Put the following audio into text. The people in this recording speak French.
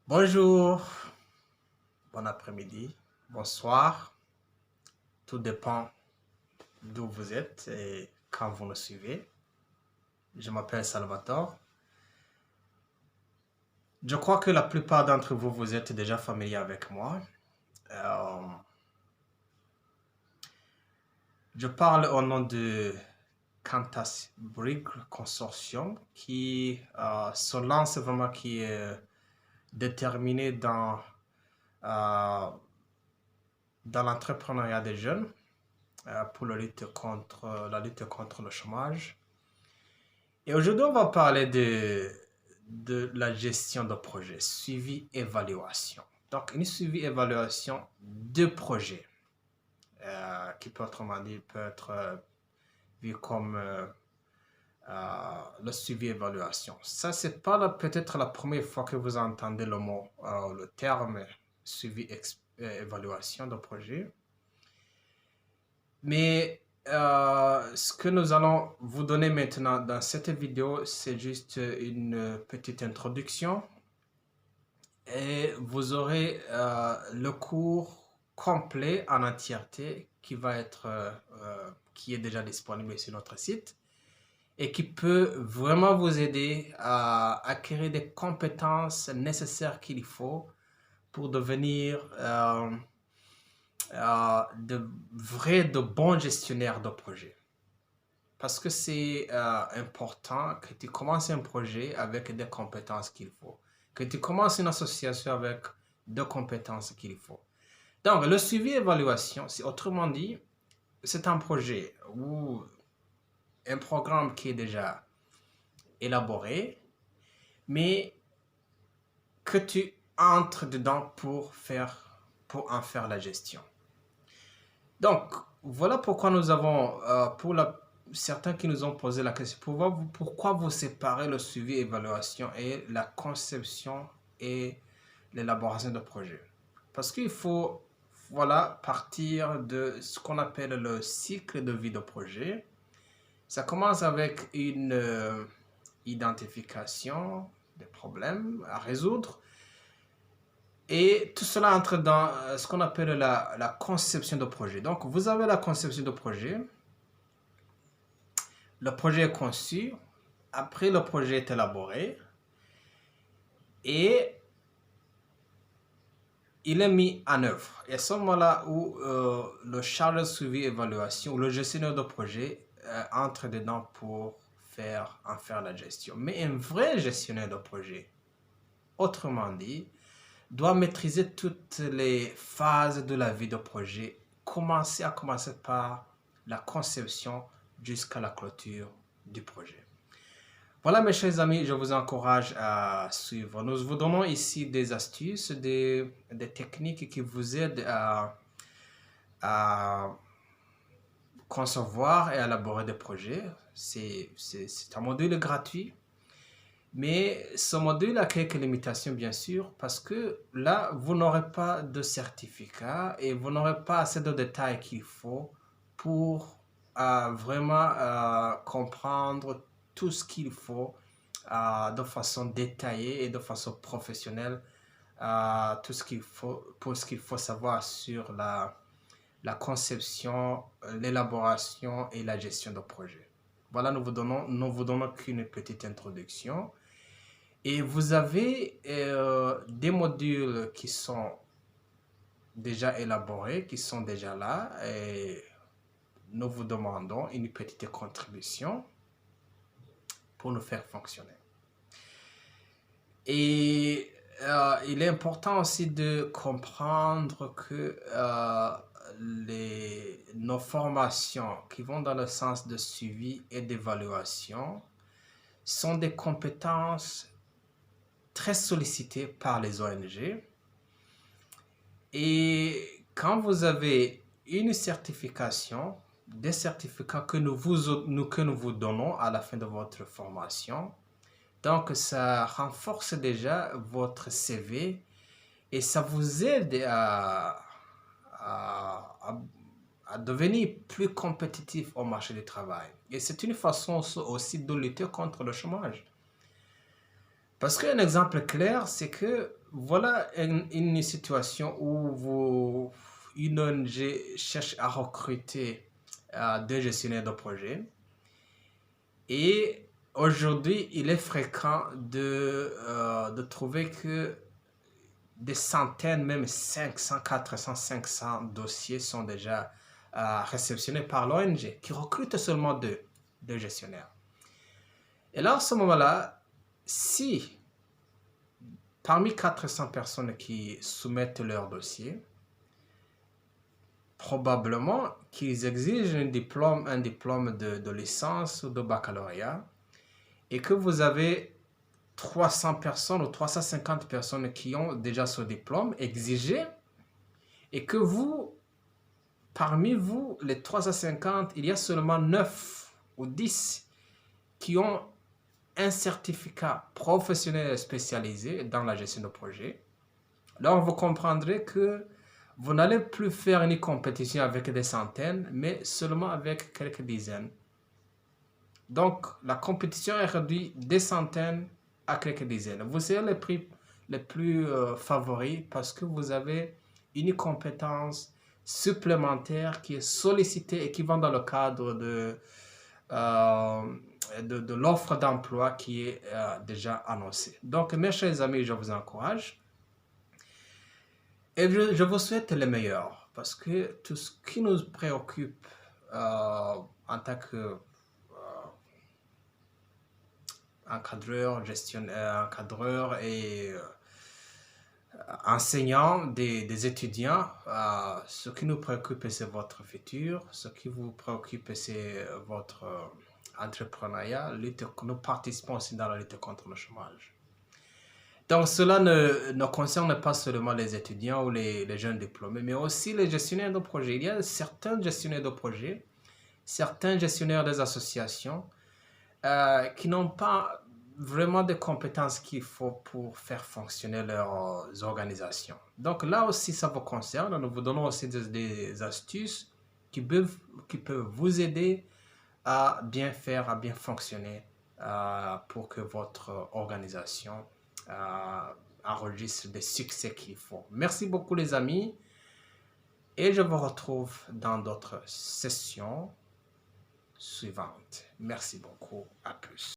Bonjour, bon après-midi, bonsoir. Tout dépend d'où vous êtes et quand vous nous suivez. Je m'appelle Salvatore. Je crois que la plupart d'entre vous, vous êtes déjà familiers avec moi. Euh, je parle au nom de Cantas Brig Consortium qui se lance vraiment, qui est déterminé euh, dans l'entrepreneuriat des jeunes pour la lutte contre le chômage. Et aujourd'hui, on va parler de la gestion de projet, suivi-évaluation. Donc, une suivi-évaluation de projet, qui peut autrement dit, peut être vu comme le suivi-évaluation. Ça, c'est pas peut-être la première fois que vous entendez le mot, le terme suivi-évaluation de projet. Mais ce que nous allons vous donner maintenant dans cette vidéo, c'est juste une petite introduction et vous aurez le cours complet en entièreté qui est déjà disponible sur notre site et qui peut vraiment vous aider à acquérir des compétences nécessaires qu'il faut pour devenir de bons gestionnaires de projet. Parce que c'est important que tu commences un projet avec des compétences qu'il faut. Que tu commences une association avec des compétences qu'il faut. Donc, le suivi-évaluation, c'est autrement dit, c'est un projet ou un programme qui est déjà élaboré, mais que tu entres dedans pour en faire la gestion. Donc, voilà pourquoi nous avons, certains qui nous ont posé la question, pourquoi vous séparez le suivi, évaluation et la conception et l'élaboration de projet? Parce qu'il faut, voilà, partir de ce qu'on appelle le cycle de vie de projet. Ça commence avec une identification des problèmes à résoudre. Et tout cela entre dans ce qu'on appelle la conception de projet. Donc, vous avez la conception de projet. Le projet est conçu. Après, le projet est élaboré. Et il est mis en œuvre. Et à ce moment-là où le chargé de suivi évaluation ou le gestionnaire de projet entre dedans pour en faire la gestion. Mais un vrai gestionnaire de projet, autrement dit, doit maîtriser toutes les phases de la vie de projet, commencer par la conception jusqu'à la clôture du projet. Voilà mes chers amis, je vous encourage à suivre. Nous vous donnons ici des astuces, des techniques qui vous aident à concevoir et à élaborer des projets. C'est un module gratuit. Mais ce module a quelques limitations, bien sûr, parce que là, vous n'aurez pas de certificat et vous n'aurez pas assez de détails qu'il faut pour vraiment comprendre tout ce qu'il faut de façon détaillée et de façon professionnelle, tout ce qu'il faut, pour ce qu'il faut savoir sur la conception, l'élaboration et la gestion de projet. Voilà, nous vous donnons qu'une petite introduction. Et vous avez des modules qui sont déjà élaborés, qui sont déjà là. Et nous vous demandons une petite contribution pour nous faire fonctionner. Et il est important aussi de comprendre que nos formations qui vont dans le sens de suivi et d'évaluation sont des compétences très sollicité par les ONG. Et quand vous avez une certification, des certificats que nous vous donnons à la fin de votre formation, donc ça renforce déjà votre CV et ça vous aide à devenir plus compétitif au marché du travail. Et c'est une façon aussi de lutter contre le chômage. Parce qu'un exemple clair, c'est que voilà une situation où une ONG cherche à recruter des gestionnaires de projet. Et aujourd'hui, il est fréquent de trouver que des centaines, même 500, 400, 500 dossiers sont déjà réceptionnés par l'ONG qui recrute seulement deux gestionnaires. Et là, à ce moment-là, si parmi 400 personnes qui soumettent leur dossier, probablement qu'ils exigent un diplôme de licence ou de baccalauréat, et que vous avez 300 personnes ou 350 personnes qui ont déjà ce diplôme exigé, et que parmi vous, les 350, il y a seulement 9 ou 10 qui ont un certificat professionnel spécialisé dans la gestion de projet. Alors, vous comprendrez que vous n'allez plus faire une compétition avec des centaines, mais seulement avec quelques dizaines. Donc, la compétition est réduite des centaines à quelques dizaines. Vous serez les plus favoris parce que vous avez une compétence supplémentaire qui est sollicitée et qui va dans le cadre de l'offre d'emploi qui est déjà annoncée. Donc, mes chers amis, je vous encourage et je vous souhaite le meilleur parce que tout ce qui nous préoccupe en tant que encadreur et enseignant des étudiants, ce qui nous préoccupe, c'est votre futur. Ce qui vous préoccupe, c'est votre entrepreneuriat. Nous participons aussi dans la lutte contre le chômage. Donc, cela ne concerne pas seulement les étudiants ou les jeunes diplômés, mais aussi les gestionnaires de projets. Il y a certains gestionnaires de projets, certains gestionnaires des associations qui n'ont pas vraiment des compétences qu'il faut pour faire fonctionner leurs organisations. Donc là aussi, ça vous concerne. Nous vous donnons aussi des astuces qui peuvent vous aider à bien faire, à bien fonctionner pour que votre organisation enregistre des succès qu'il faut. Merci beaucoup les amis et je vous retrouve dans d'autres sessions suivantes. Merci beaucoup, à plus.